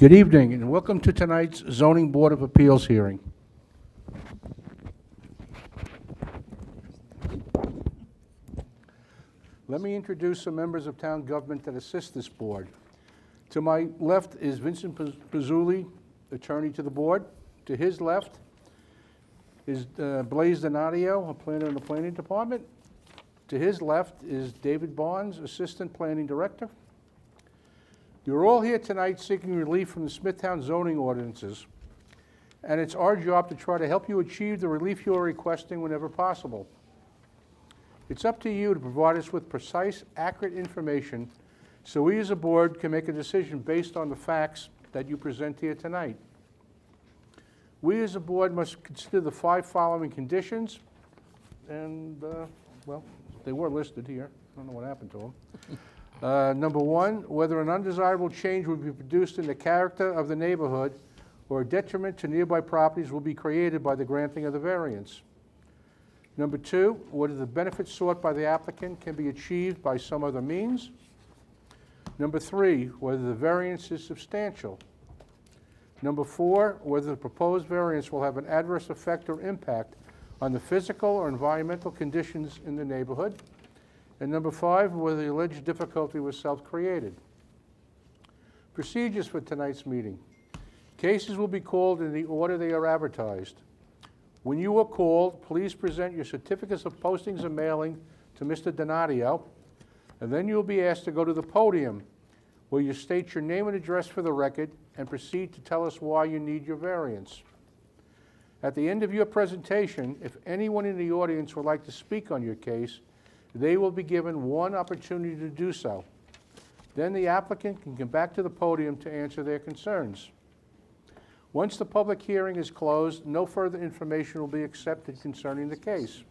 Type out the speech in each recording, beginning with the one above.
Good evening, and welcome to tonight's Zoning Board of Appeals hearing. Let me introduce some members of town government that assist this board. To my left is Vincent Pizzulli, attorney to the board. To his left is Blaise Donadio, a planner in the planning department. To his left is David Barnes, assistant planning director. You're all here tonight seeking relief from the Smithtown zoning ordinances, and it's our job to try to help you achieve the relief you are requesting whenever possible. It's up to you to provide us with precise, accurate information so we as a board can make a decision based on the facts that you present here tonight. We as a board must consider the 5 following conditions, and, well, they were listed here. I don't know what happened to them. Number 1, whether an undesirable change will be produced in the character of the neighborhood or a detriment to nearby properties will be created by the granting of the variance. Number 2, whether the benefits sought by the applicant can be achieved by some other means. Number 3, whether the variance is substantial. Number 4, whether the proposed variance will have an adverse effect or impact on the physical or environmental conditions in the neighborhood. And number 5, whether the alleged difficulty was self-created. Procedures for tonight's meeting. Cases will be called in the order they are advertised. When you are called, please present your certificates of postings and mailing to Mr. Donadio, and then you'll be asked to go to the podium where you state your name and address for the record and proceed to tell us why you need your variance. At the end of your presentation, if anyone in the audience would like to speak on your case, they will be given 1 opportunity to do so. Then the applicant can come back to the podium to answer their concerns. Once the public hearing is closed, no further information will be accepted concerning the case.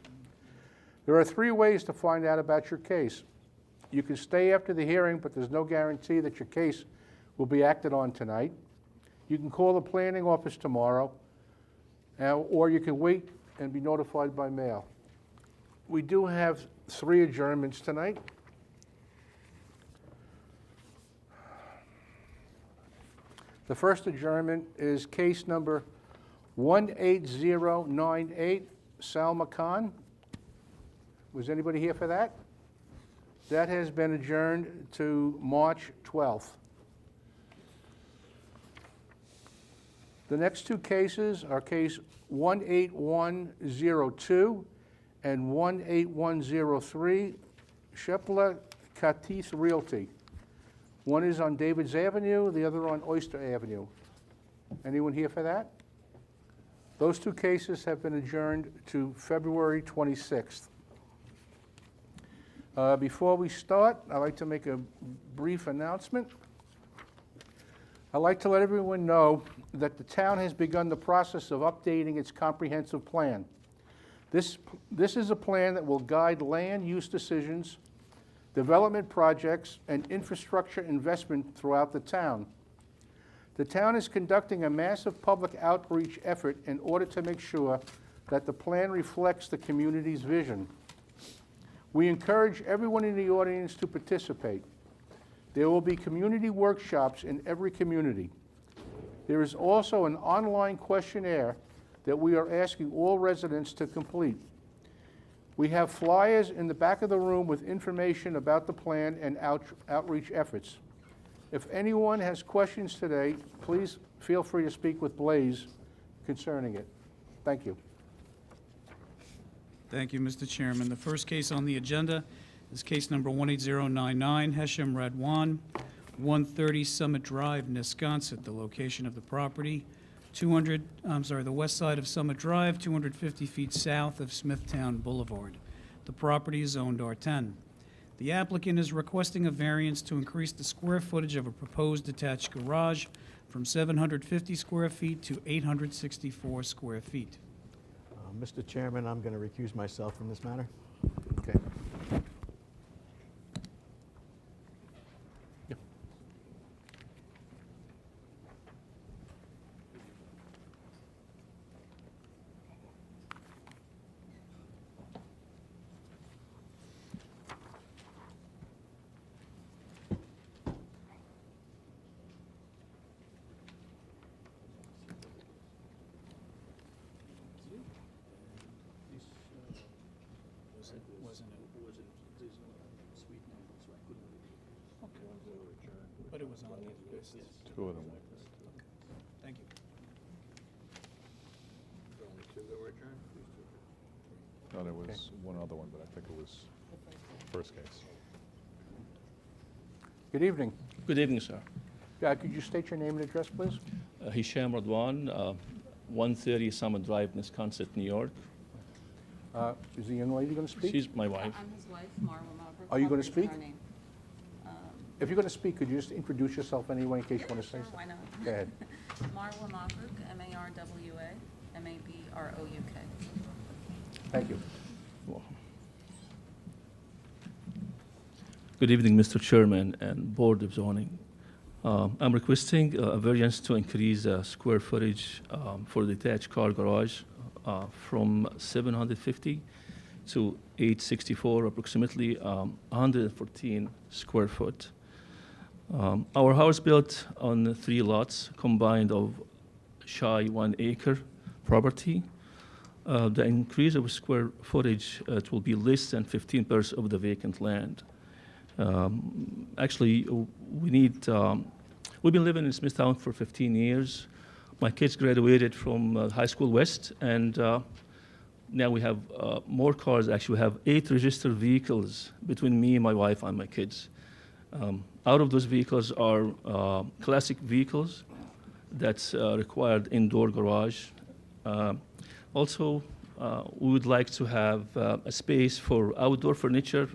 There are 3 ways to find out about your case. You can stay after the hearing, but there's no guarantee that your case will be acted on tonight. You can call the planning office tomorrow, or you can wait and be notified by mail. We do have 3 adjournments tonight. The first adjournment is case number 18098, Salma Khan. Was anybody here for that? That has been adjourned to March 12th. The next 2 cases are case 18102 and 18103, Shepla Katis Realty. One is on Davids Avenue, the other on Oyster Avenue. Anyone here for that? Those 2 cases have been adjourned to February 26th. Before we start, I'd like to make a brief announcement. I'd like to let everyone know that the town has begun the process of updating its comprehensive plan. This is a plan that will guide land use decisions, development projects, and infrastructure investment throughout the town. The town is conducting a massive public outreach effort in order to make sure that the plan reflects the community's vision. We encourage everyone in the audience to participate. There will be community workshops in every community. There is also an online questionnaire that we are asking all residents to complete. We have flyers in the back of the room with information about the plan and outreach efforts. If anyone has questions today, please feel free to speak with Blaise concerning it. Thank you. Thank you, Mr. Chairman. The first case on the agenda is case number 18099, Hesham Radwan, 130 Summit Drive, Nesconset. The location of the property, the west side of Summit Drive, 250 feet south of Smithtown Boulevard. The property is zoned R10. The applicant is requesting a variance to increase the square footage of a proposed detached garage from 750 square feet to 864 square feet. Mr. Chairman, I'm going to recuse myself from this matter. Okay. Yeah. thought it was on the list. Two of them. Thank you. No, there was one other one, but I think it was first case. Good evening. Good evening, sir. Could you state your name and address, please? Hisham Radwan, 130 Summit Drive, Wisconsin, New York. Is the young lady going to speak? She's my wife. I'm his wife, Marwa Maverick. Are you gonna Maverick's speak? her name. If you're going to speak, could you just introduce yourself anyway in case you want to say Sure, something? why not? Go ahead. Marwa Maverick, M-A-R-W-A, M-A-B-R-O-U-K. Thank you. Good evening, Mr. Chairman and Board of Zoning. I'm requesting a variance to increase square footage for the detached car garage from 750 to 864, approximately 114 square foot. Our house built on 3 lots combined of shy 1 acre property. The increase of square footage, it will be less than 15% of the vacant land. Actually, we've been living in Smithtown for 15 years. My kids graduated from High School West, and now we have more cars. Actually, we have 8 registered vehicles between me, my wife, and my kids. Out of those vehicles are classic vehicles that's required indoor garage. Also, we would like to have a space for outdoor furniture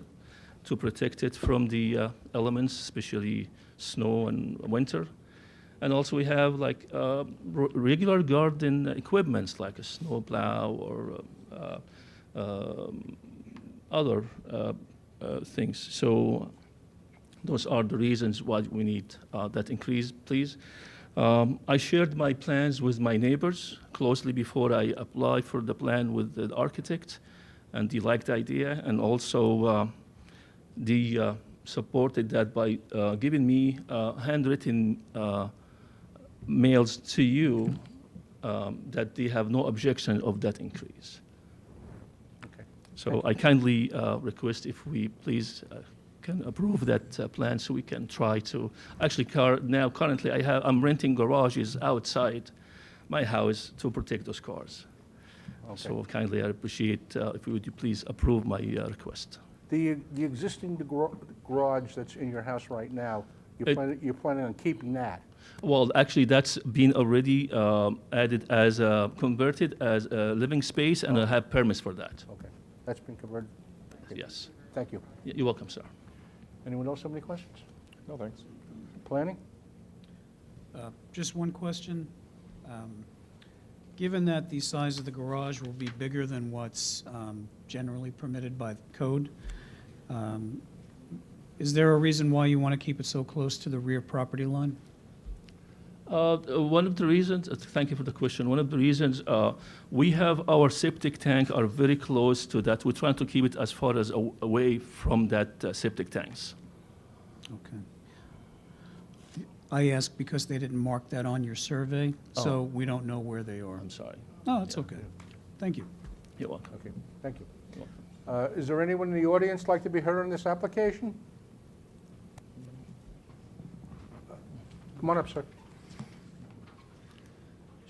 to protect it from the elements, especially snow and winter. And also we have like regular garden equipments like a snow plow or other things. So those are the reasons why we need that increase, please. I shared my plans with my neighbors closely before I applied for the plan with the architect, and they liked the idea, and also they supported that by giving me handwritten mails to you that they have no objection of that increase. Okay. So I kindly request if we please can approve that plan so we can try to, actually currently I'm renting garages outside my house to protect those cars. Okay. So kindly I appreciate if you would please approve my request. The existing garage that's in your house right now, you're planning on keeping that? Well, actually, that's been already added as converted as a living space, and I have permits for that. Okay. That's been converted? Okay. Yes. Thank you. You're welcome, sir. Anyone else have any questions? No, thanks. Planning? Just one question. Given that the size of the garage will be bigger than what's generally permitted by the code, is there a reason why you want to keep it so close to the rear property line? One of the reasons, thank you for the question. One of the reasons we have our septic tank are very close to that. We're trying to keep it as far as away from that septic tanks. Okay. I ask because they didn't mark that on your survey, so we don't know where they are. I'm sorry. No, it's okay. Thank you. You're welcome. Okay, thank you. You're welcome. Is there anyone in the audience like to be heard on this application? Come on up, sir.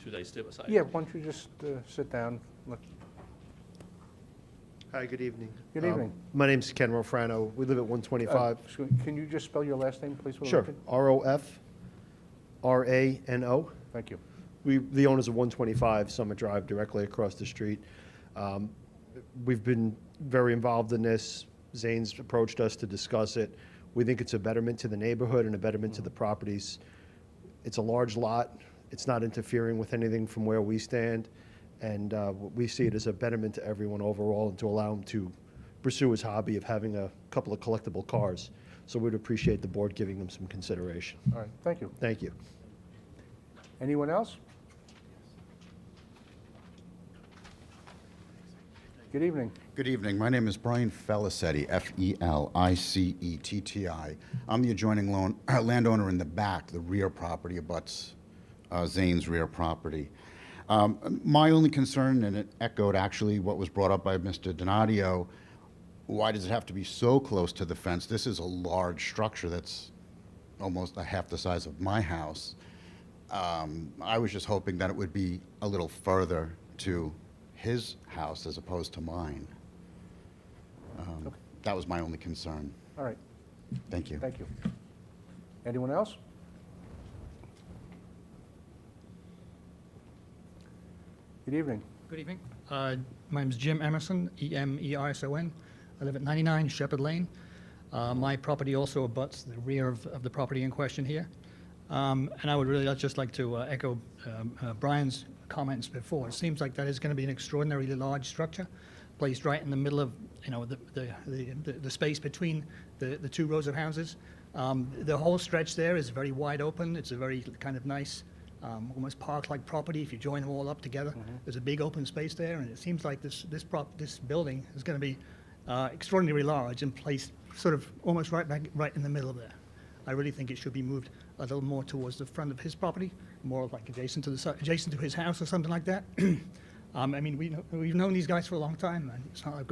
Should I step aside? Yeah, why don't you just sit down? Hi, good evening. Good evening. My name's Ken Rofrano. We live at 125. Can you just spell your last name, please? for the Sure, record? R-O-F-R-A-N-O. Thank you. We, the owners of 125 Summit Drive, directly across the street. We've been very involved in this. Zane's approached us to discuss it. We think it's a betterment to the neighborhood and a betterment to the properties. It's a large lot. It's not interfering with anything from where we stand. And we see it as a betterment to everyone overall and to allow him to pursue his hobby of having a couple of collectible cars. So we'd appreciate the board giving them some consideration. All right, thank you. Thank you. Anyone else? Good evening. Good evening. My name is Brian Felicetti, F-E-L-I-C-E-T-T-I. I'm the adjoining landowner in the back. The rear property abuts Zane's rear property. My only concern, and it echoed actually what was brought up by Mr. Donadio, why does it have to be so close to the fence? This is a large structure that's almost a half the size of my house. I was just hoping that it would be a little further to his house as opposed to mine. That was my only concern. All right, Thank you. thank you. Anyone else? Good evening. Good evening. My name is Jim Emerson, E-M-E-R-S-O-N. I live at 99 Shepherd Lane. My property also abuts the rear of the property in question here. And I would really just like to echo Brian's comments before. It seems like that is going to be an extraordinarily large structure, placed right in the middle of, you know, the space between the two rows of houses. The whole stretch there is very wide open. It's a very kind of nice, almost park-like property. If you join them all up together, there's a big open space there, and it seems like this building is going to be extraordinarily large and placed sort of almost right in the middle of there. I really think it should be moved a little more towards the front of his property, more like adjacent to his house or something like that. I mean, we've known these guys for a long time, and it's not like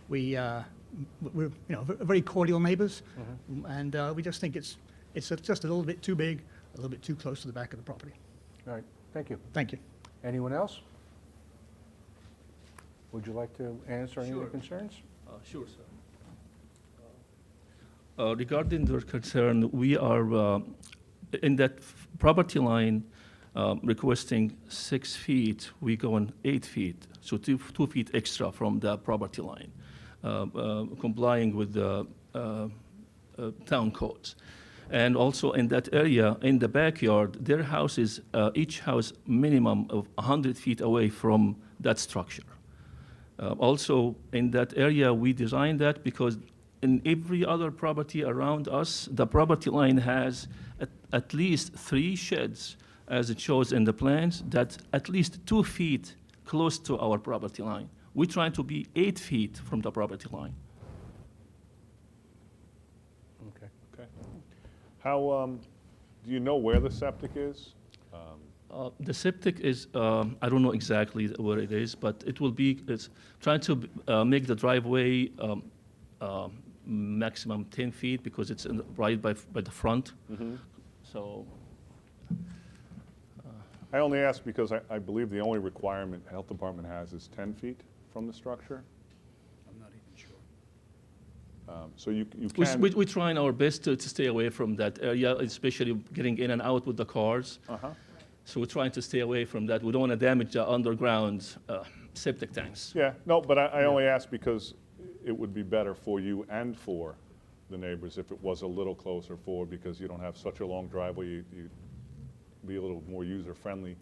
we're very cordial neighbors, and we just think it's just a little bit too big, a little bit too close to the back of the property. All right, thank you. Thank you. Anyone else? Would you like to answer any of the Sure. concerns? Sure, sir. Regarding their concern, we are in that property line requesting 6 feet. We go on 8 feet, so 2 feet extra from the property line, complying with the town codes. And also in that area, in the backyard, their house is, each house minimum of 100 feet away from that structure. Also, in that area, we designed that because in every other property around us, the property line has at least 3 sheds, as it shows in the plans, that's at least 2 feet close to our property line. We're trying to be 8 feet from the property line. Okay. Okay. How, do you know where the septic is? The septic is, I don't know exactly where it is, but it will be, it's trying to make the driveway maximum 10 feet because it's right by the front. So, I only ask because I believe the only requirement the health department has is 10 feet from the structure. I'm not even sure. So you can. we're trying our best to stay away from that area, especially getting in and out with the cars. Uh-huh. So we're trying to stay away from that. We don't want to damage the underground septic tanks. Yeah, no, but I only ask because it would be better for you and for the neighbors if it was a little closer forward, because you don't have such a long driveway. You'd be a little more user-friendly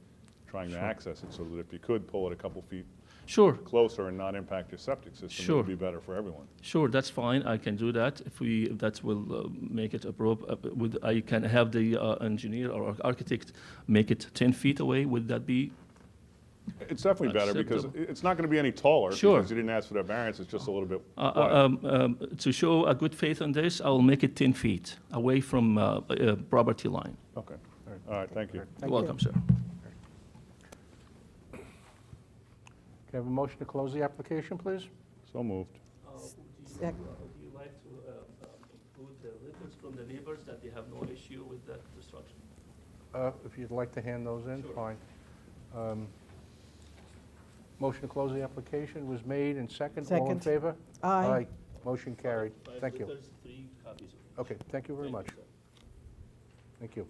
trying to access it, so that if you could pull it a couple feet Sure, closer and not impact your septic system, it Sure. would be better for everyone. sure, that's fine. I can do that. If that will make it appropriate, I can have the engineer or architect make it 10 feet away. Would that be? It's definitely better because Acceptable. it's not going to be any taller. Sure. Because you didn't ask for that variance, it's just a little bit wide. To show a good faith on this, I will make it 10 feet away from property line. Okay, all right, thank you. Thank You're welcome, sir. Can I have a motion to close the application, please? So moved. Would you like to include the letters from the neighbors that they have no issue with that construction? If you'd like to hand those in, fine. Motion to close the application was made and second. All in Second. favor? Aye. Motion carried. Thank you. Letters, 3 copies of each. Okay, thank you very much. Thank you, sir. Thank you.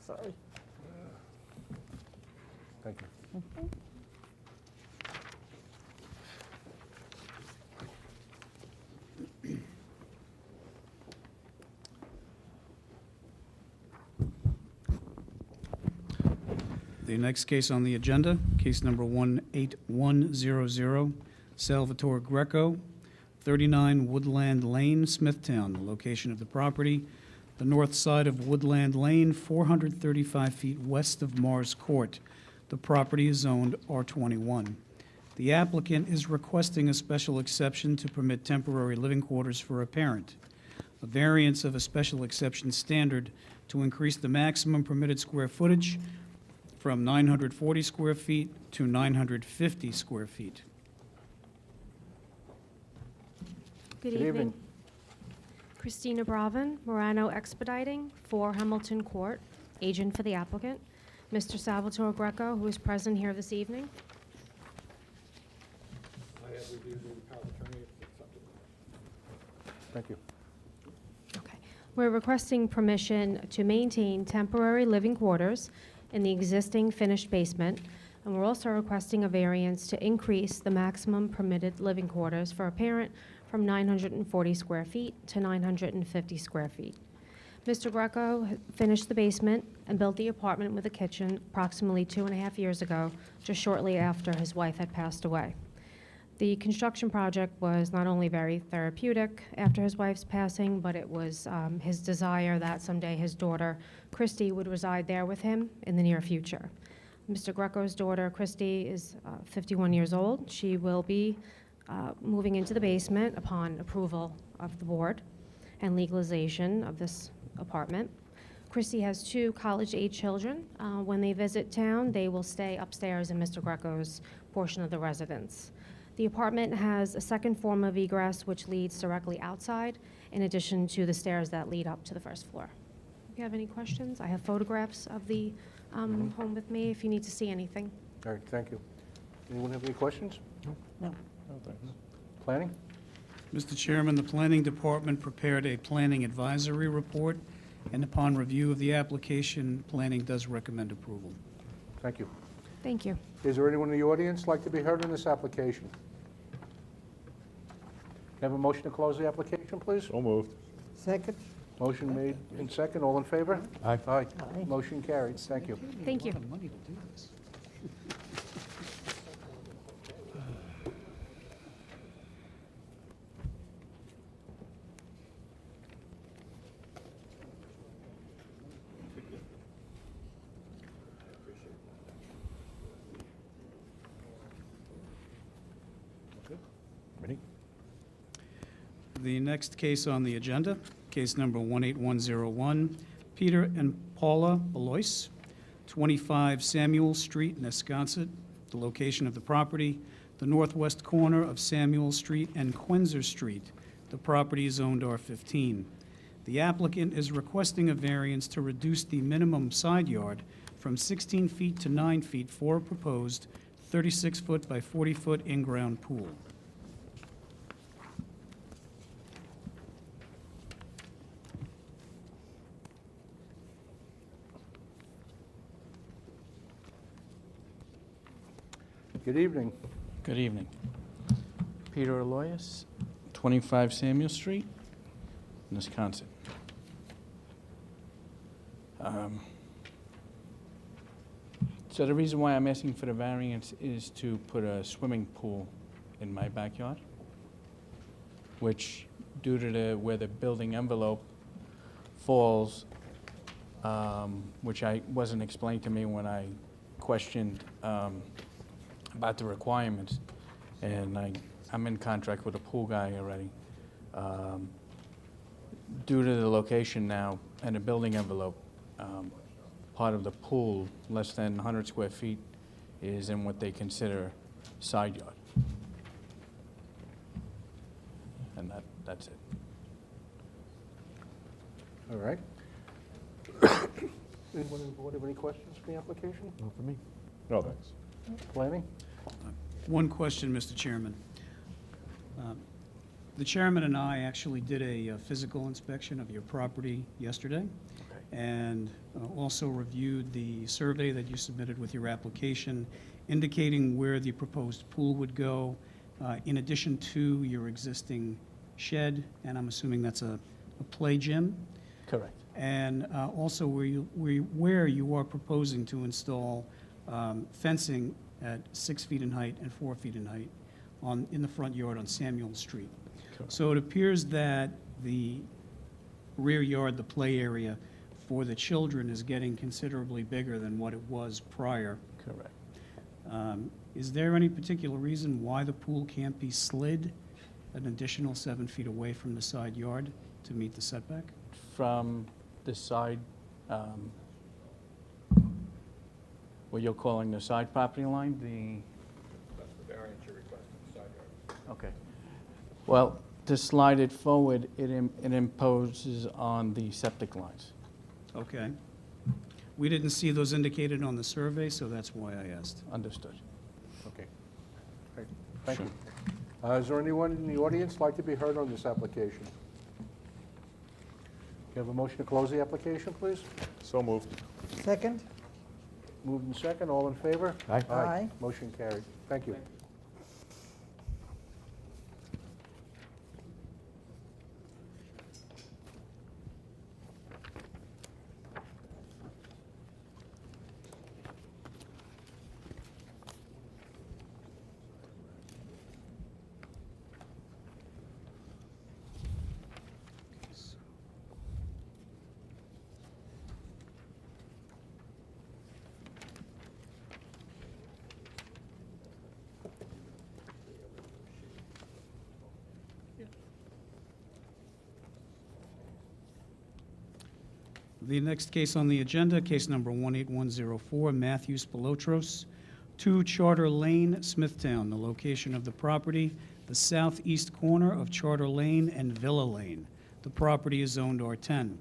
Sorry. Thank you. The next case on the agenda, case number 18100, Salvatore Greco, 39 Woodland Lane, Smithtown, the location of the property, the north side of Woodland Lane, 435 feet west of Mars Court. The property is zoned R21. The applicant is requesting a special exception to permit temporary living quarters for a parent, a variance of a special exception standard to increase the maximum permitted square footage from 940 square feet to 950 square feet. Good Good evening. evening. Christina Bravin, Morano Expediting, 4 Hamilton Court, agent for the applicant. Mr. Salvatore Greco, who is present here this evening. Thank you. Okay. We're requesting permission to maintain temporary living quarters in the existing finished basement, and we're also requesting a variance to increase the maximum permitted living quarters for a parent from 940 square feet to 950 square feet. Mr. Greco finished the basement and built the apartment with a kitchen approximately 2.5 years ago, just shortly after his wife had passed away. The construction project was not only very therapeutic after his wife's passing, but it was his desire that someday his daughter, Christy, would reside there with him in the near future. Mr. Greco's daughter, Christy, is 51 years old. She will be moving into the basement upon approval of the board and legalization of this apartment. Christy has 2 college-age children. When they visit town, they will stay upstairs in Mr. Greco's portion of the residence. The apartment has a second form of egress which leads directly outside, in addition to the stairs that lead up to the first floor. If you have any questions, I have photographs of the home with me if you need to see anything. All right, thank you. Anyone have any questions? No. No, thanks. Planning? Mr. Chairman, the Planning Department prepared a planning advisory report, and upon review of the application, planning does recommend approval. Thank you. Thank you. Is there anyone in the audience like to be heard on this application? Have a motion to close the application, please? So moved. Second? Motion made in second. All in favor? Aye. Aye. Aye. Motion carried. Thank you. Thank you. A lot of money to do this. Ready? The next case on the agenda, case number 18101, Peter and Paula Belois, 25 Samuel Street, Nesconset. The location of the property, the northwest corner of Samuel Street and Quinzer Street. The property is zoned R15. The applicant is requesting a variance to reduce the minimum side yard from 16 feet to 9 feet for a proposed 36-foot by 40-foot in-ground pool. Good evening. Good evening. Peter Aloyas, 25 Samuel Street, Wisconsin. So the reason why I'm asking for the variance is to put a swimming pool in my backyard, which due to where the building envelope falls, which wasn't explained to me when I questioned about the requirements, and I'm in contract with a pool guy already. Due to the location now and the building envelope, part of the pool, less than 100 square feet, is in what they consider side yard. And that's it. All right. Anyone on the board have any questions for the application? Not for me. No, thanks. Planning? One question, Mr. Chairman. The chairman and I actually did a physical inspection of your property yesterday, and also reviewed the survey that you submitted with your application, indicating where the proposed pool would go, in addition to your existing shed, and I'm assuming that's a play gym, Correct. and also where you are proposing to install fencing at 6 feet in height and 4 feet in height in the front yard on Samuel Street. Correct. So it appears that the rear yard, the play area for the children, is getting considerably bigger than what it was prior. Correct. Is there any particular reason why the pool can't be slid an additional 7 feet away from the side yard to meet the setback? From the side, what you're calling the side property line, That's the variance you're requesting, the side yard. Okay. Well, to slide it forward, it imposes on the septic lines. Okay. We didn't see those indicated on the survey, so that's why I asked. Understood. Okay. Great. Thank you. Is there anyone in the audience like to be heard on this application? You have a motion to close the application, please? So moved. Second? Moved and second, all in favor? Aye. Aye. Motion carried. Thank you. The next case on the agenda, case number 18104, Matthew Spilotros, 2 Charter Lane, Smithtown. The location of the property, the southeast corner of Charter Lane and Villa Lane. The property is zoned R10.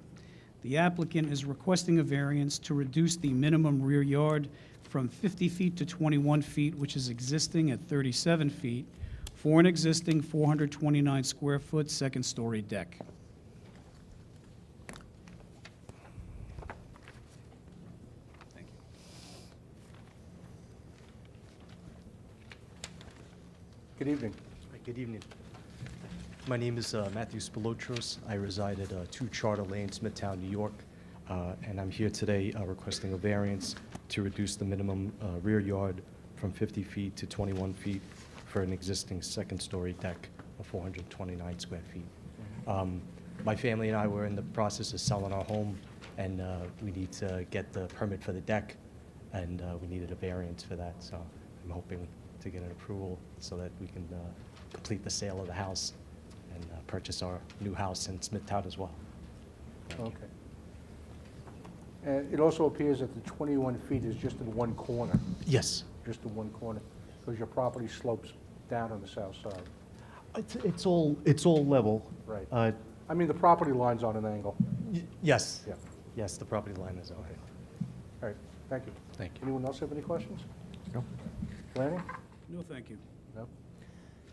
The applicant is requesting a variance to reduce the minimum rear yard from 50 feet to 21 feet, which is existing at 37 feet, for an existing 429 square foot second-story deck. Good evening. Hi, good evening. My name is Matthew Spilotros. I reside at 2 Charter Lane, Smithtown, New York, and I'm here today requesting a variance to reduce the minimum rear yard from 50 feet to 21 feet for an existing second-story deck of 429 square feet. My family and I were in the process of selling our home, and we need to get the permit for the deck, and we needed a variance for that, so I'm hoping to get an approval so that we can complete the sale of the house and purchase our new house in Smithtown as well. Okay. And it also appears that the 21 feet is just in one corner, Yes. just in one corner, because your property slopes down on the south side. It's all level. Right. Uh, I mean, the property line's on an angle. Yes. Yeah. Yes, the property line is okay. All right, thank you. Thank you. Anyone else have any questions? No. Lanny? No, thank you. No.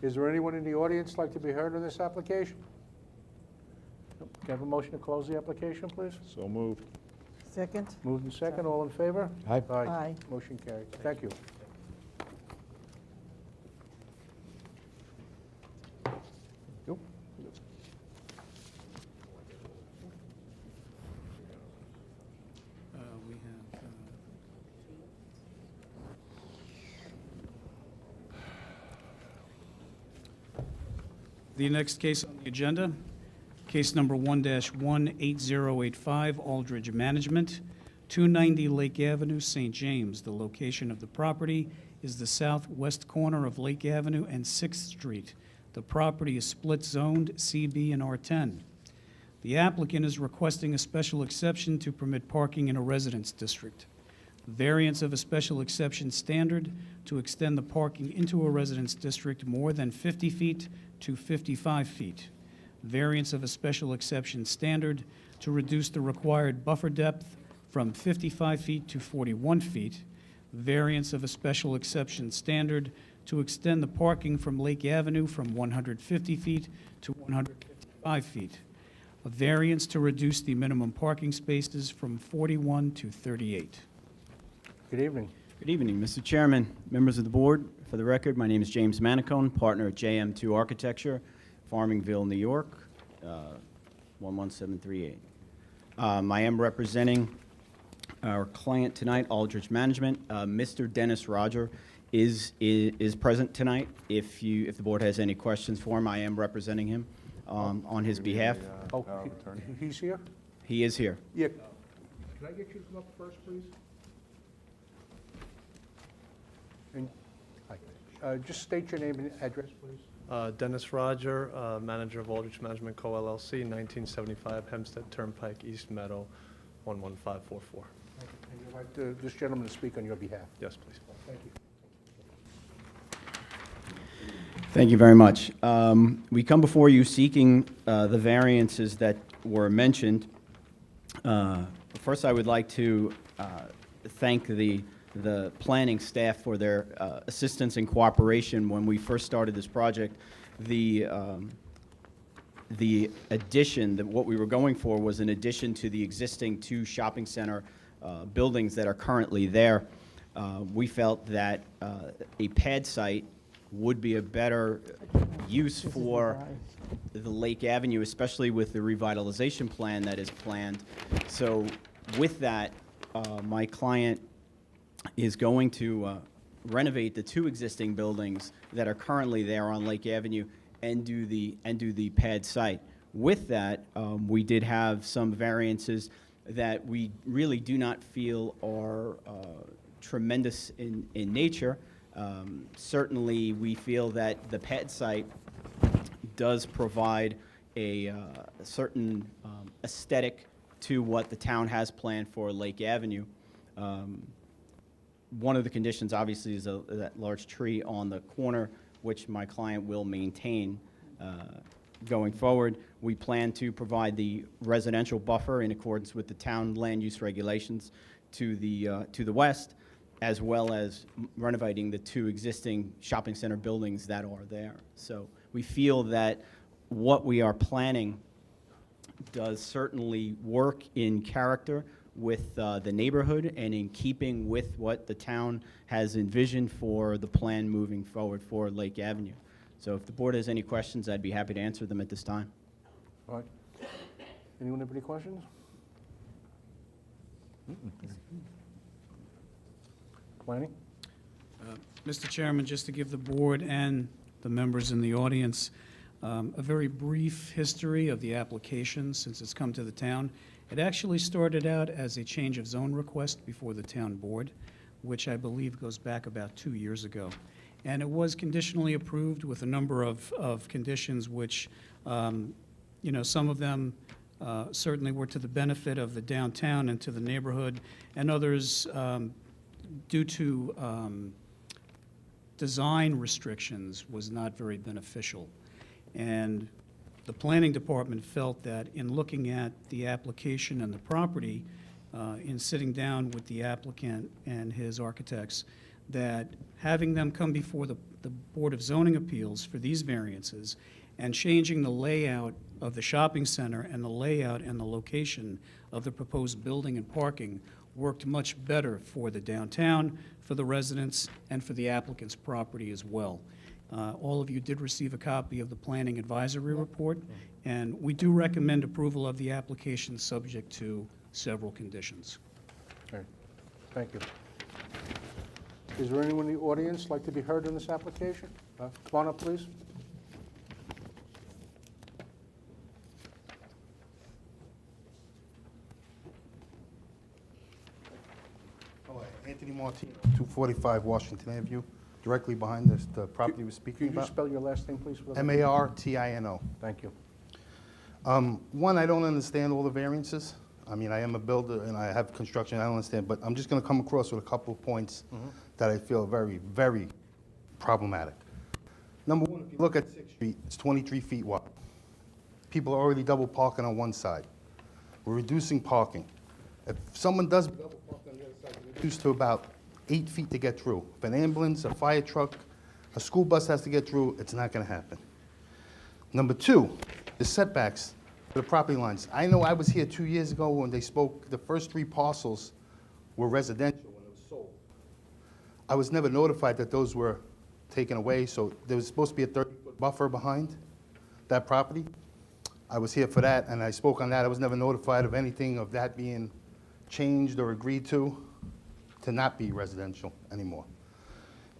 Is there anyone in the audience like to be heard on this application? Nope. Can I have a motion to close the application, please? So moved. Second? Moved and second, all in favor? Aye. Aye. Motion carried. Thank you. Yep. We have, the next case on the agenda, case number 1-18085, Aldridge Management, 290 Lake Avenue, St. James. The location of the property is the southwest corner of Lake Avenue and 6th Street. The property is split-zoned CB and R10. The applicant is requesting a special exception to permit parking in a residence district. Variance of a special exception standard to extend the parking into a residence district more than 50 feet to 55 feet. Variance of a special exception standard to reduce the required buffer depth from 55 feet to 41 feet. Variance of a special exception standard to extend the parking from Lake Avenue from 150 feet to 155 feet. A variance to reduce the minimum parking spaces from 41 to 38. Good evening. Good evening, Mr. Chairman, members of the board. For the record, my name is James Manicone, partner at JM2 Architecture, Farmingville, New York, 11738. I am representing our client tonight, Aldridge Management. Mr. Dennis Roger is present tonight. If the board has any questions for him, I am representing him on his behalf. Oh, he's here? He is here. Yeah. Can I get you to come up first, please? And, hi. Just state your name and address, please. Dennis Roger, manager of Aldrich Management Co. LLC, 1975 Hempstead Turnpike, East Meadow, 11544. And you'd like this gentleman to speak on your behalf. Yes, please. Thank you. Thank you very much. We come before you seeking the variances that were mentioned. First, I would like to thank the planning staff for their assistance and cooperation when we first started this project. The addition, what we were going for was an addition to the existing 2 shopping center buildings that are currently there. We felt that a pad site would be a better use for the Lake Avenue, especially with the revitalization plan that is planned. So with that, my client is going to renovate the 2 existing buildings that are currently there on Lake Avenue and do the pad site. With that, we did have some variances that we really do not feel are tremendous in nature. Certainly, we feel that the pad site does provide a certain aesthetic to what the town has planned for Lake Avenue. One of the conditions, obviously, is that large tree on the corner, which my client will maintain going forward. We plan to provide the residential buffer in accordance with the town land use regulations to the west, as well as renovating the 2 existing shopping center buildings that are there. So we feel that what we are planning does certainly work in character with the neighborhood and in keeping with what the town has envisioned for the plan moving forward for Lake Avenue. So if the board has any questions, I'd be happy to answer them at this time. All right. Anyone have any questions? Planning? Mr. Chairman, just to give the board and the members in the audience a very brief history of the application since it's come to the town. It actually started out as a change of zone request before the town board, which I believe goes back about 2 years ago. And it was conditionally approved with a number of conditions which, some of them certainly were to the benefit of the downtown and to the neighborhood, and others due to design restrictions was not very beneficial. And the planning department felt that in looking at the application and the property, in sitting down with the applicant and his architects, that having them come before the Board of Zoning Appeals for these variances and changing the layout of the shopping center and the layout and the location of the proposed building and parking worked much better for the downtown, for the residents, and for the applicant's property as well. All of you did receive a copy of the Planning Advisory Report, and we do recommend approval of the application subject to several conditions. All right. Thank you. Is there anyone in the audience like to be heard on this application? Come on up, please. Hello, Anthony Martino, 245 Washington Avenue, directly behind this, the property we're speaking Could you about. spell your last name, please? for the- Martino. Thank you. One, I don't understand all the variances. I mean, I am a builder and I have construction, I don't understand, but I'm just going to come across with a couple of points that I feel very, very problematic. Number one, if you look at 6th Street, it's 23 feet wide. People are already double parking on one side. We're reducing parking. If someone does double park on the other side, it's reduced to about 8 feet to get through. If an ambulance, a fire truck, a school bus has to get through, it's not going to happen. Number two, the setbacks for the property lines. I know I was here 2 years ago when they spoke, the first 3 parcels were residential when it was sold. I was never notified that those were taken away, so there was supposed to be a 30-foot buffer behind that property. I was here for that, and I spoke on that. I was never notified of anything of that being changed or agreed to not be residential anymore.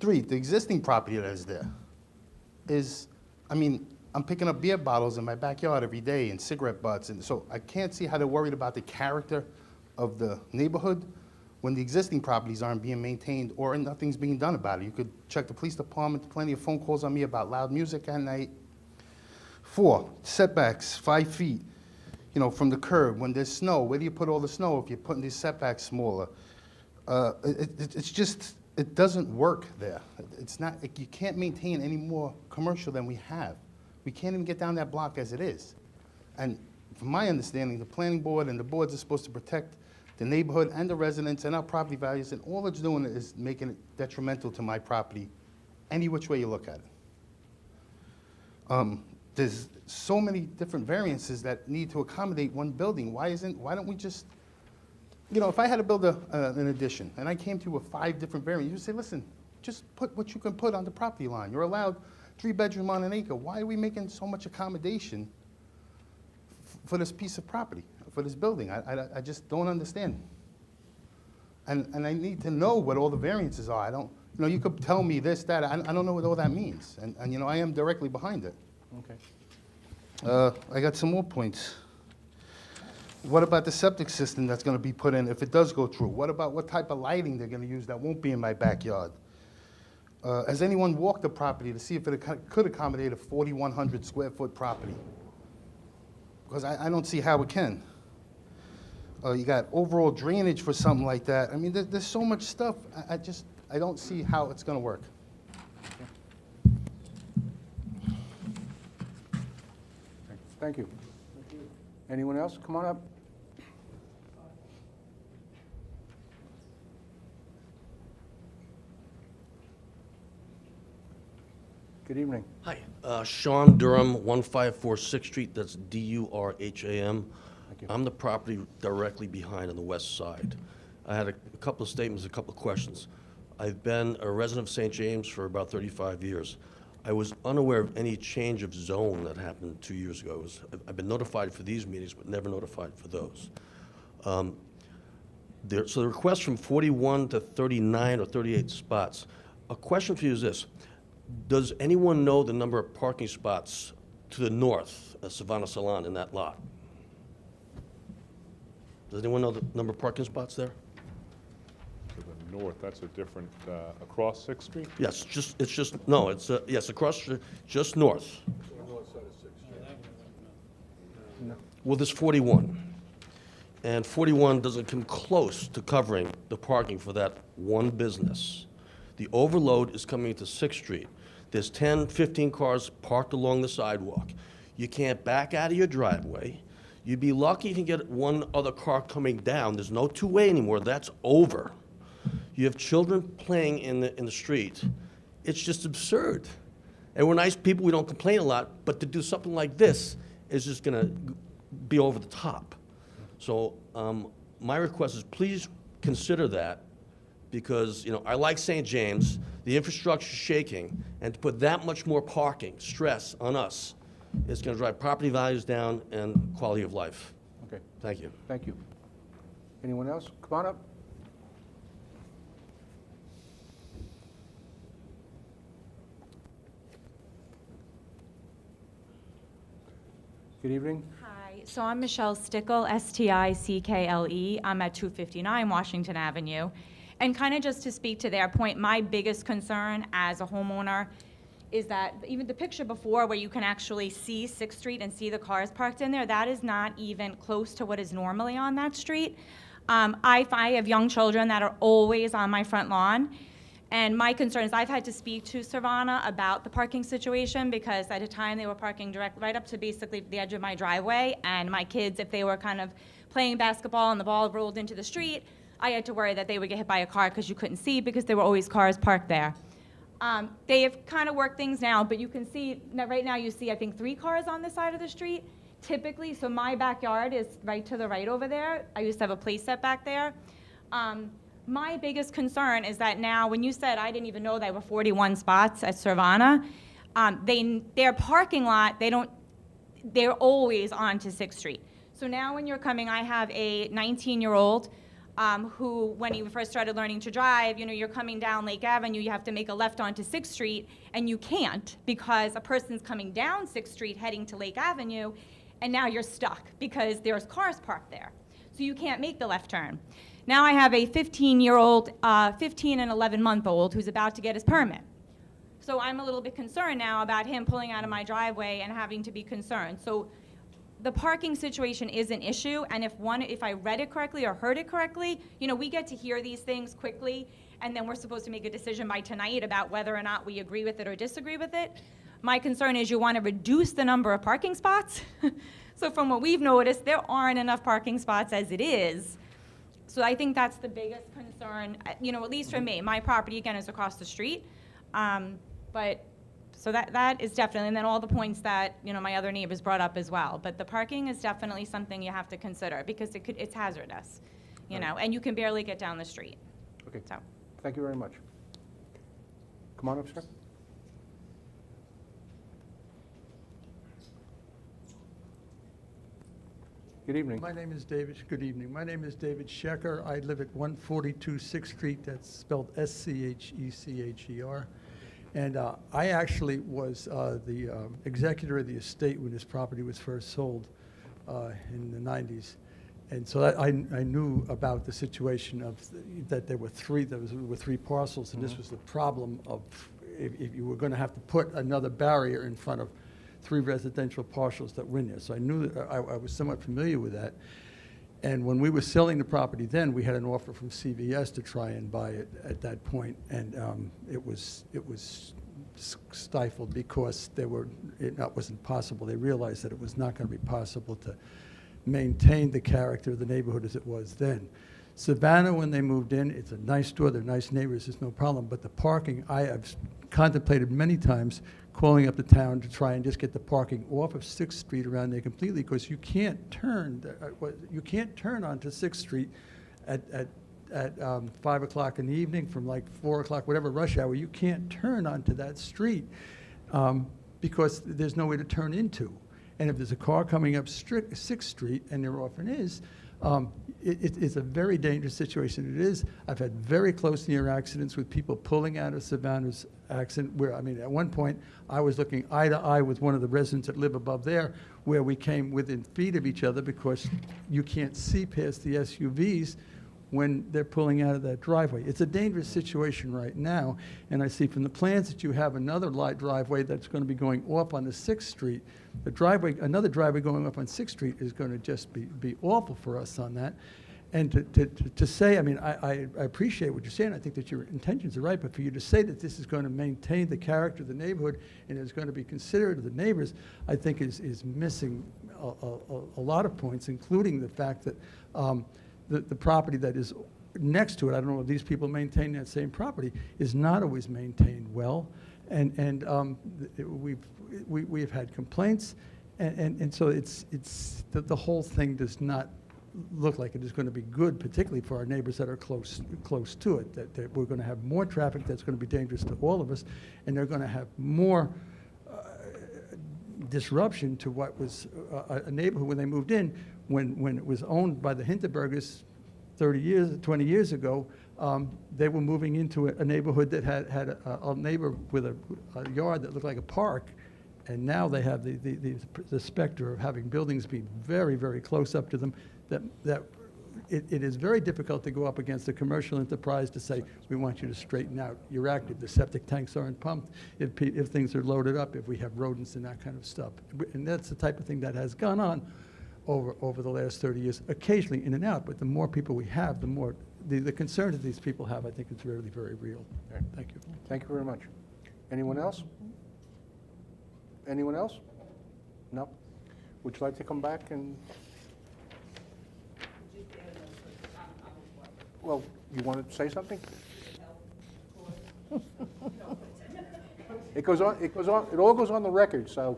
3, the existing property that is there is, I mean, I'm picking up beer bottles in my backyard every day and cigarette butts, and so I can't see how they're worried about the character of the neighborhood when the existing properties aren't being maintained or nothing's being done about it. You could check the police department, plenty of phone calls on me about loud music at night. 4, setbacks, 5 feet, from the curb. When there's snow, where do you put all the snow if you're putting these setbacks smaller? It's just, it doesn't work there. It's not, you can't maintain any more commercial than we have. We can't even get down that block as it is. And from my understanding, the planning board and the boards are supposed to protect the neighborhood and the residents and our property values, and all it's doing is making it detrimental to my property, any which way you look at it. There's so many different variances that need to accommodate one building. Why don't we just, if I had to build an addition and I came to you with 5 different variants, you would say, listen, just put what you can put on the property line. You're allowed 3-bedroom on an acre. Why are we making so much accommodation for this piece of property, for this building? I just don't understand. And I need to know what all the variances are. I don't, you could tell me this, that. I don't know what all that means. And I am directly behind it. Okay. I got some more points. What about the septic system that's going to be put in if it does go through? What about what type of lighting they're going to use that won't be in my backyard? Has anyone walked the property to see if it could accommodate a 4,100 square foot property? Because I don't see how it can. You got overall drainage for something like that. I mean, there's so much stuff. I don't see how it's going to work. Thank you. Anyone else? Come on up. Good evening. Hi, Sean Durham, 154 6th Street, that's Durham. I'm the property directly behind on the west side. I had a couple of statements, a couple of questions. I've been a resident of St. James for about 35 years. I was unaware of any change of zone that happened 2 years ago. I've been notified for these meetings, but never notified for those. So the request from 41 to 39 or 38 spots. A question for you is this. Does anyone know the number of parking spots to the north of Savannah Salon in that lot? Does anyone know the number of parking spots there? To the north, that's a different, across 6th Street? Yes, yes, across, just north. Well, there's 41. And 41 doesn't come close to covering the parking for that one business. The overload is coming to 6th Street. There's 10, 15 cars parked along the sidewalk. You can't back out of your driveway. You'd be lucky if you can get one other car coming down. There's no two-way anymore. That's over. You have children playing in the street. It's just absurd. And we're nice people. We don't complain a lot. But to do something like this is just going to be over the top. So my request is please consider that, because I like St. James, the infrastructure's shaking, and to put that much more parking stress on us is going to drive property values down and quality of life. Okay. Thank you. Thank you. Anyone else? Come on up. Good evening. Hi, so I'm Michelle Stickle, Stickle. I'm at 259 Washington Avenue. And kind of just to speak to their point, my biggest concern as a homeowner is that even the picture before where you can actually see 6th Street and see the cars parked in there, that is not even close to what is normally on that street. I have young children that are always on my front lawn. And my concern is I've had to speak to Savannah about the parking situation, because at a time they were parking right up to basically the edge of my driveway, and my kids, if they were kind of playing basketball and the ball rolled into the street, I had to worry that they would get hit by a car because you couldn't see, because there were always cars parked there. They have kind of worked things now, but you can see, right now you see, I think, 3 cars on this side of the street, typically. So my backyard is right to the right over there. I used to have a place set back there. My biggest concern is that now, when you said I didn't even know there were 41 spots at Savannah, their parking lot, they're always on to 6th Street. So now when you're coming, I have a 19-year-old who, when he first started learning to drive, you're coming down Lake Avenue, you have to make a left onto 6th Street, and you can't because a person's coming down 6th Street heading to Lake Avenue, and now you're stuck because there's cars parked there. So you can't make the left turn. Now I have a 15-year-old, 15 and 11-month-old who's about to get his permit. So I'm a little bit concerned now about him pulling out of my driveway and having to be concerned. So the parking situation is an issue, and if I read it correctly or heard it correctly, you know, we get to hear these things quickly, and then we're supposed to make a decision by tonight about whether or not we agree with it or disagree with it. My concern is you want to reduce the number of parking spots. So from what we've noticed, there aren't enough parking spots as it is. So I think that's the biggest concern, you know, at least for me. My property, again, is across the street. But, so that is definitely, and then all the points that, you know, my other neighbors brought up as well. But the parking is definitely something you have to consider, because it's hazardous, you know, and you can barely get down the street. Okay, So, thank you very much. Come on up, sir. Good evening. My name is David, good evening. My name is David Schecker. I live at 142 6th Street, that's spelled S-C-H-E-C-H-E-R. And I actually was the executor of the estate when this property was first sold in the 90s. And so I knew about the situation of, that there were three parcels, and this was the problem of if you were gonna have to put another barrier in front of 3 residential parcels that were in there. So I knew that I was somewhat familiar with that. And when we were selling the property then, we had an offer from CVS to try and buy it at that point, and it was stifled because it wasn't possible. They realized that it was not going to be possible to maintain the character of the neighborhood as it was then. Savannah, when they moved in, it's a nice store, they're nice neighbors, there's no problem, but the parking, I have contemplated many times calling up the town to try and just get the parking off of 6th Street around there completely, because you can't turn onto 6th Street at 5 o'clock in the evening from like 4 o'clock, whatever rush hour. You can't turn onto that street because there's no way to turn into. And if there's a car coming up 6th Street, and there often is, it's a very dangerous situation. It is. I've had very close near accidents with people pulling out of Savannah's accident where, I mean, at one point, I was looking eye to eye with one of the residents that live above there, where we came within feet of each other because you can't see past the SUVs when they're pulling out of that driveway. It's a dangerous situation right now, and I see from the plans that you have another light driveway that's going to be going off on the 6th Street. The driveway, another driveway going up on 6th Street is going to just be awful for us on that. And to say, I mean, I appreciate what you're saying. I think that your intentions are right, but for you to say that this is going to maintain the character of the neighborhood and is going to be considerate of the neighbors, I think is missing a lot of points, including the fact that the property that is next to it, I don't know if these people maintain that same property, is not always maintained well. And we've had complaints, and so it's the whole thing does not look like it is going to be good, particularly for our neighbors that are close to it, that we're going to have more traffic that's going to be dangerous to all of us, and they're going to have more disruption to what was a neighborhood when they moved in, when it was owned by the Hinterbergers 20 years ago. They were moving into a neighborhood that had a neighbor with a yard that looked like a park, and now they have the specter of having buildings be very, very close up to them. That it is very difficult to go up against a commercial enterprise to say, we want you to straighten out. You're active. The septic tanks aren't pumped. If things are loaded up, if we have rodents and that kind of stuff. And that's the type of thing that has gone on over the last 30 years, occasionally in and out. But the more people we have, the more the concern that these people have, I think it's really very real. Thank you. Thank you very much. Anyone else? Anyone else? No? Would you like to come back and? Well, you want to say something? It all goes on the record, so.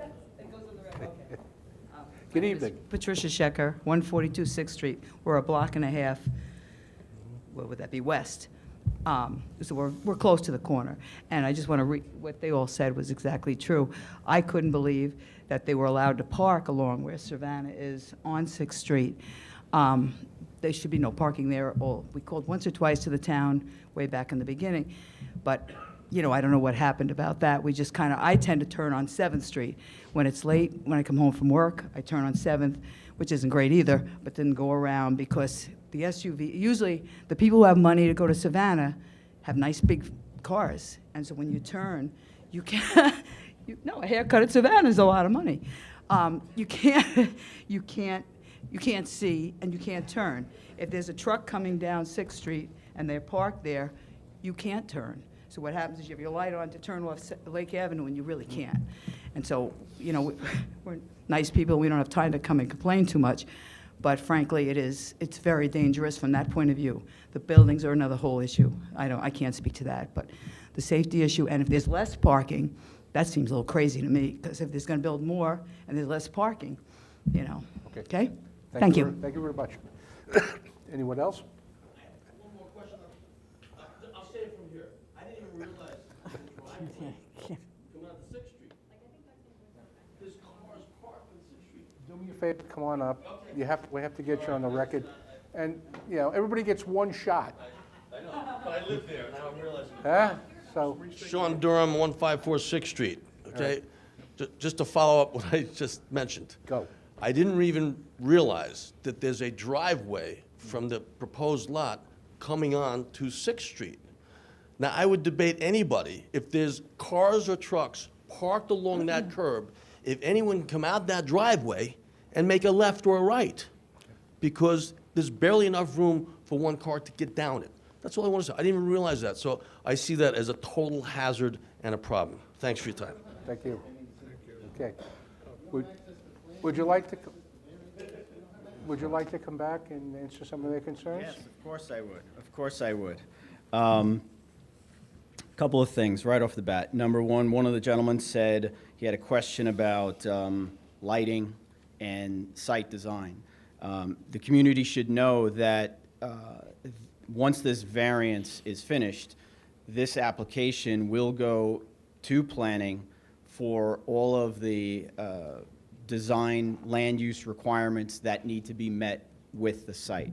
Good evening. Patricia Schecker, 142 6th Street. We're a block and a half, what would that be, west. So we're close to the corner. And I just want to what they all said was exactly true. I couldn't believe that they were allowed to park along where Savannah is on 6th Street. There should be no parking there at all. We called once or twice to the town way back in the beginning, but you know, I don't know what happened about that. We just I tend to turn on 7th Street. When it's late, when I come home from work, I turn on 7th, which isn't great either, but then go around because the SUV, usually the people who have money to go to Savannah have nice big cars. And so when you turn, you can't, no, a haircut at Savannah is a lot of money. You can't, you can't see and you can't turn. If there's a truck coming down 6th Street and they're parked there, you can't turn. So what happens is you have your light on to turn off Lake Avenue and you really can't. And so, you know, we're nice people, we don't have time to come and complain too much, but frankly, it's very dangerous from that point of view. The buildings are another whole issue. I can't speak to that, but the safety issue, and if there's less parking, that seems a little crazy to me, because if there's gonna build more and there's less parking, you know, okay? Thank you. Thank you very much. Anyone else? One more question. I'll say it from here. I didn't even realize coming out to 6th Street. There's cars parked on 6th Street. Do me a favor, come on up. We have to get you on the record. And, you know, everybody gets one shot. I know, but I live there, now I'm realizing. Huh? So, Sean Durham, 154 6th Street, okay? Just to follow up what I just mentioned. Go. I didn't even realize that there's a driveway from the proposed lot coming on to 6th Street. Now, I would debate anybody, if there's cars or trucks parked along that curb, if anyone can come out that driveway and make a left or a right, because there's barely enough room for one car to get down it. That's all I want to say. I didn't even realize that. So I see that as a total hazard and a problem. Thanks for your time. thank you. Okay. Would you like to, come back and answer some of their concerns? Yes, of course I would. Of course I would. Couple of things right off the bat. Number one of the gentlemen said he had a question about lighting and site design. The community should know that once this variance is finished, this application will go to planning for all of the design land use requirements that need to be met with the site.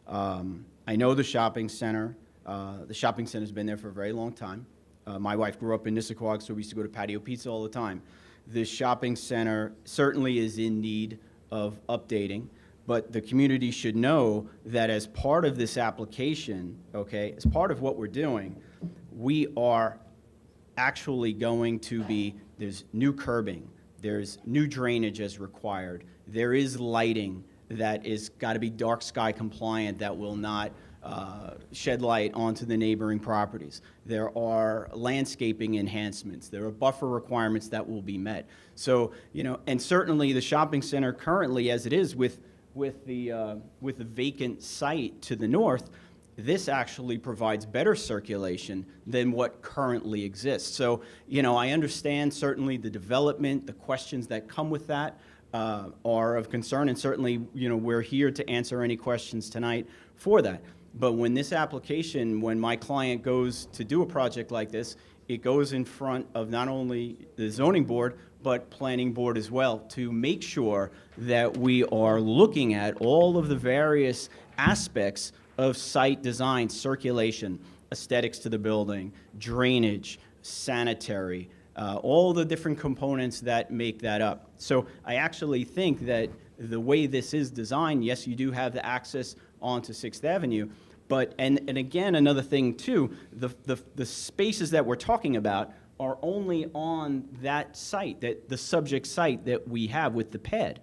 I know the shopping center. The shopping center's been there for a very long time. My wife grew up in Nissaquag, so we used to go to Patio Pizza all the time. The shopping center certainly is in need of updating, but the community should know that as part of this application, okay, as part of what we're doing, we are actually going to be, there's new curbing, there's new drainage as required, there is lighting that is got to be dark sky compliant that will not shed light onto the neighboring properties. There are landscaping enhancements. There are buffer requirements that will be met. So, you know, and certainly the shopping center currently, as it is with the vacant site to the north, this actually provides better circulation than what currently exists. So, you know, I understand certainly the development, the questions that come with that are of concern, and certainly, you know, we're here to answer any questions tonight for that. But when this application, when my client goes to do a project like this, it goes in front of not only the zoning board, but planning board as well, to make sure that we are looking at all of the various aspects of site design, circulation, aesthetics to the building, drainage, sanitary, all the different components that make that up. So I actually think that the way this is designed, yes, you do have the access onto 6th Avenue, but, and again, another thing too, the spaces that we're talking about are only on that site, that the subject site that we have with the pad.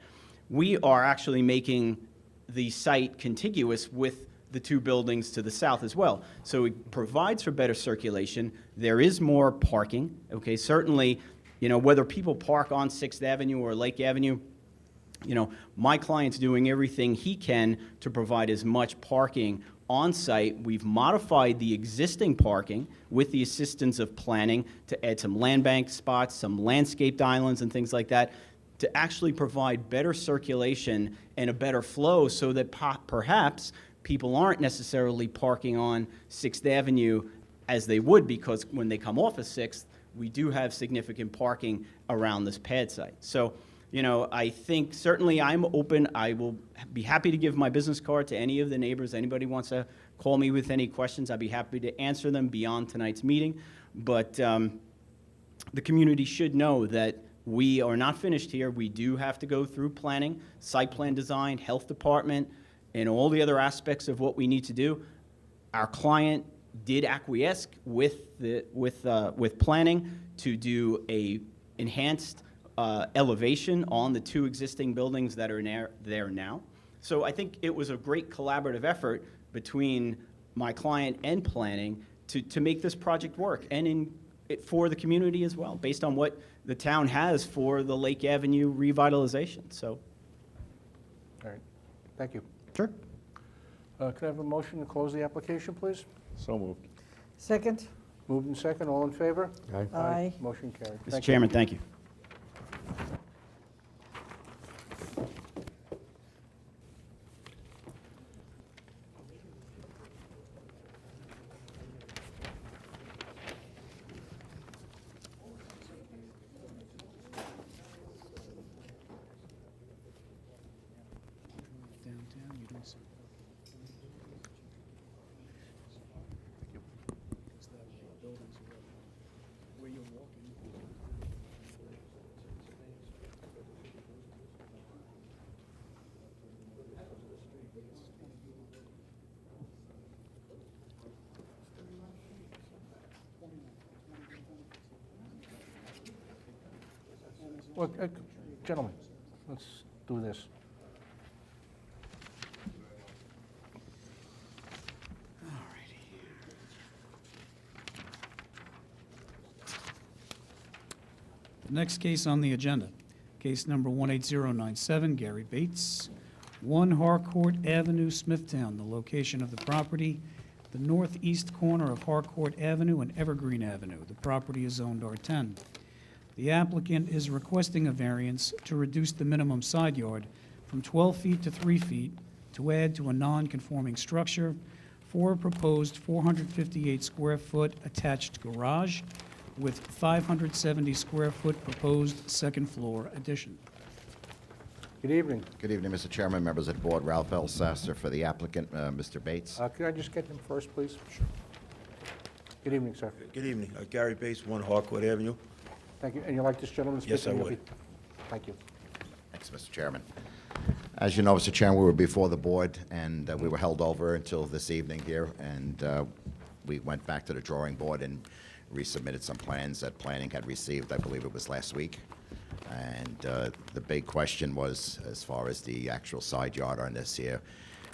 We are actually making the site contiguous with the two buildings to the south as well. So it provides for better circulation. There is more parking, okay? Certainly, you know, whether people park on 6th Avenue or Lake Avenue, you know, my client's doing everything he can to provide as much parking on site. We've modified the existing parking with the assistance of planning to add some land bank spots, some landscaped islands and things like that, to actually provide better circulation and a better flow so that perhaps people aren't necessarily parking on 6th Avenue as they would, because when they come off of 6th, we do have significant parking around this pad site. So, you know, I think certainly I'm open. I will be happy to give my business card to any of the neighbors. Anybody wants to call me with any questions, I'd be happy to answer them beyond tonight's meeting. But the community should know that we are not finished here. We do have to go through planning, site plan design, health department, and all the other aspects of what we need to do, our client did acquiesce with planning to do a enhanced elevation on the two existing buildings that are there now. So I think it was a great collaborative effort between my client and planning to make this project work, and for the community as well, based on what the town has for the Lake Avenue revitalization. So, All right, thank you. sure. Could I have a motion to close the application, please? So moved. Second? Moved in second, all in favor? Aye. Motion carried. Mr. Thank you. Chairman, thank you. Downtown, you don't see. Is that where the buildings are? Where you're walking. Well, gentlemen, let's do this. The next case on the agenda, case number 18097, Gary Bates, 1 Harcourt Avenue, Smithtown. The location of the property, the northeast corner of Harcourt Avenue and Evergreen Avenue. The property is zoned R10. The applicant is requesting a variance to reduce the minimum side yard from 12 feet to 3 feet to add to a non-conforming structure for a proposed 458 square foot attached garage with 570 square foot proposed second floor addition. Good evening. Good evening, Mr. Chairman, members of the board. Ralph L. Sasser for the applicant, Mr. Bates. Could I just get them first, please? Sure. Good evening, sir. Good evening. Gary Bates, 1 Harcourt Avenue. Thank you. And you like this gentleman speaking? Yes, I would. Thank you. Thanks, Mr. Chairman. As you know, Mr. Chairman, we were before the board, and we were held over until this evening here, and we went back to the drawing board and resubmitted some plans that planning had received, I believe it was last week. And the big question was, as far as the actual side yard on this here,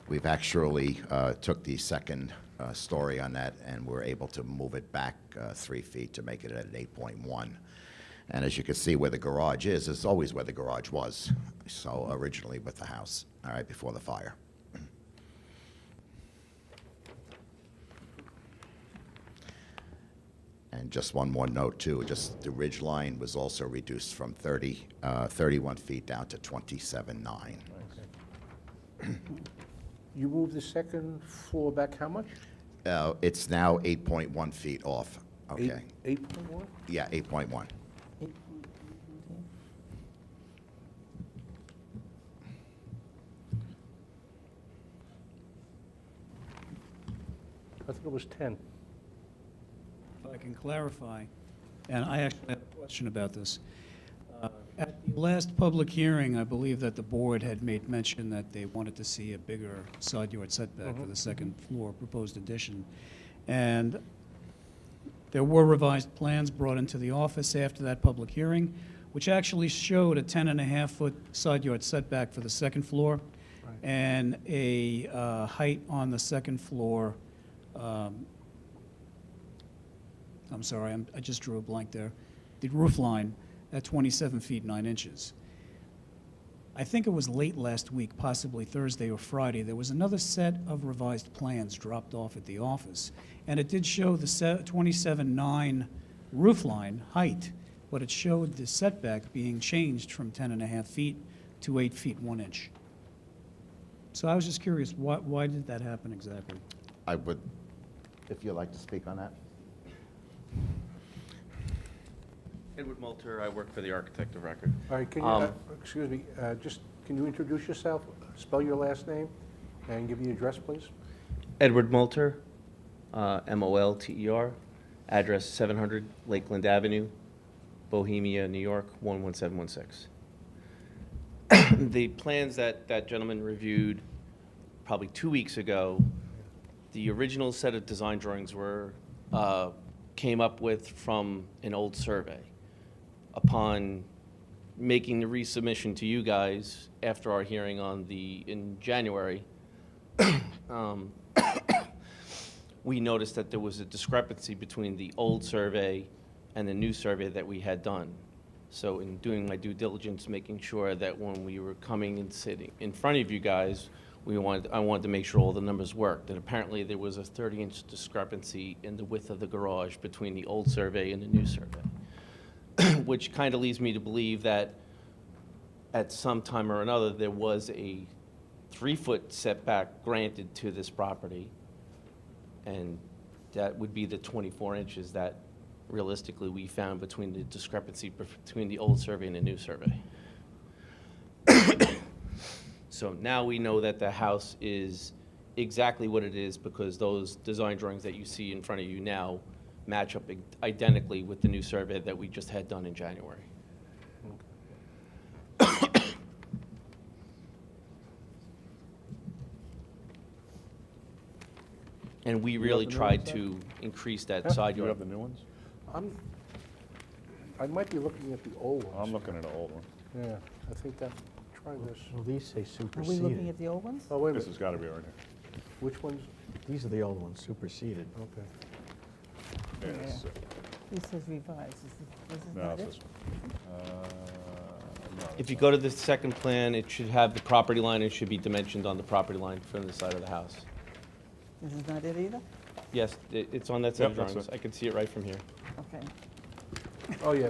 we've actually took the second story on that, and we're able to move it back 3 feet to make it at an 8.1. And as you can see where the garage is, it's always where the garage was, so originally with the house, all right, before the fire. And just one more note, too, just the ridge line was also reduced from 31 feet down to 27.9. You moved the second floor back how much? It's now 8.1 feet off, okay? 8.1? Yeah, 8.1. I thought it was 10. If I can clarify, and I actually have a question about this. At the last public hearing, I believe that the board had made mention that they wanted to see a bigger side yard setback for the second floor proposed addition. And there were revised plans brought into the office after that public hearing, which actually showed a 10.5-foot side yard setback for the second floor and a height on the second floor. I'm sorry, I just drew a blank there. The roof line at 27 feet 9 inches. I think it was late last week, possibly Thursday or Friday, there was another set of revised plans dropped off at the office. And it did show the 27.9 roof line height, but it showed the setback being changed from 10.5 feet to 8 feet 1 inch. So I was just curious, why did that happen exactly? I would, if you'd like to speak on that. Edward Moulter, I work for the architect of record. All right, can you, excuse me, just, can you introduce yourself, spell your last name, and give the address, please? Edward Moulter, M-O-L-T-E-R, address 700 Lakeland Avenue, Bohemia, New York, 11716. The plans that that gentleman reviewed probably 2 weeks ago, the original set of design drawings were, came up with from an old survey. Upon making the resubmission to you guys after our hearing in January, we noticed that there was a discrepancy between the old survey and the new survey that we had done. So in doing my due diligence, making sure that when we were coming and sitting in front of you guys, I wanted to make sure all the numbers worked. And apparently there was a 30-inch discrepancy in the width of the garage between the old survey and the new survey, which kind of leads me to believe that at some time or another, there was a 3-foot setback granted to this property, and that would be the 24 inches that realistically we found between the discrepancy between the old survey and the new survey. So now we know that the house is exactly what it is because those design drawings that you see in front of you now match up identically with the new survey that we just had done in January. And we really tried to increase that side Do you yard. have the new ones? I might be looking at the old ones. I'm looking at the old one. Yeah, I think that, try this. Well, these say Are we looking superseded. at the old ones? Oh, wait a This minute. has got to be right here. Which ones? These are the old ones, superseded. Okay. Yeah, Yeah. it's, It says revised. This is no, not it's it? this one. No, If you go to the second plan, it should have the property line, it should be dimensioned on the property line from the side of the house. This is not it either? Yes, it's on that set of Yep, that's drawings. it. I can see it right from here. Okay. Oh, yeah.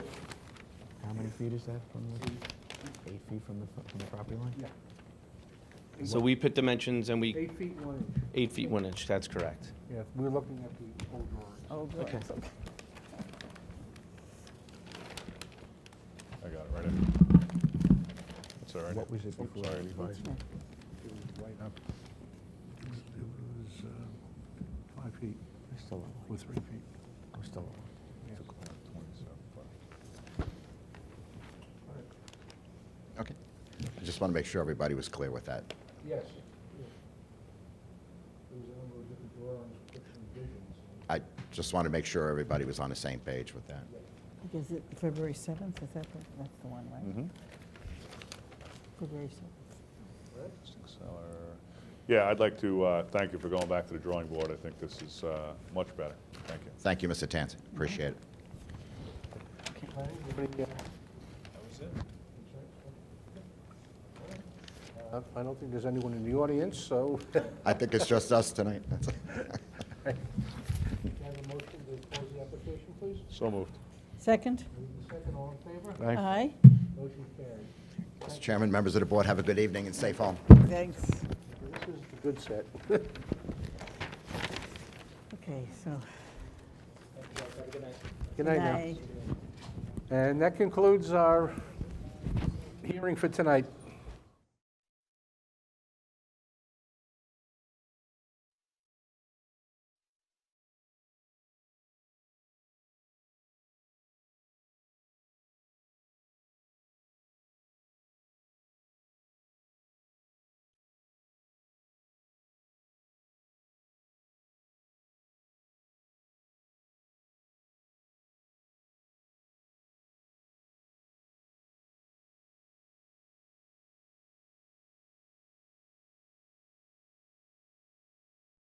How many feet is that from the, 8 feet from the property line? Yeah. So we put dimensions and we, 8 feet, 1 inch. 8 feet, 1 inch, that's correct. Yeah, we're looking at the old drawings. Old drawings, okay. I got it right here. That's all right. What was it before Sorry. I revised it? It was right up. It was 5 feet It's still a with 3 feet. It's still a Okay. I just want to make sure everybody was clear with that. Yes. There was a number of different drawings, different visions. I just want to make sure everybody was on the same page with that. Is it February 7th? Is that that's the one, right? Mm-hmm. February 7th. Yeah, I'd like to thank you for going back to the drawing board. I think this is much better. Thank you. Thank you, Mr. Tanzi. Appreciate it. Anybody, I don't think there's anyone in the audience, so. I think it's just us tonight. That's Can I have a motion to close the application, please? So moved. Second? Moved and second, all in favor? Aye. Aye. Motion carried. Mr. Chairman, members of the board, have a good evening and safe home. Thanks. This is the good set. Okay, so. Good night now. And that concludes our hearing for tonight.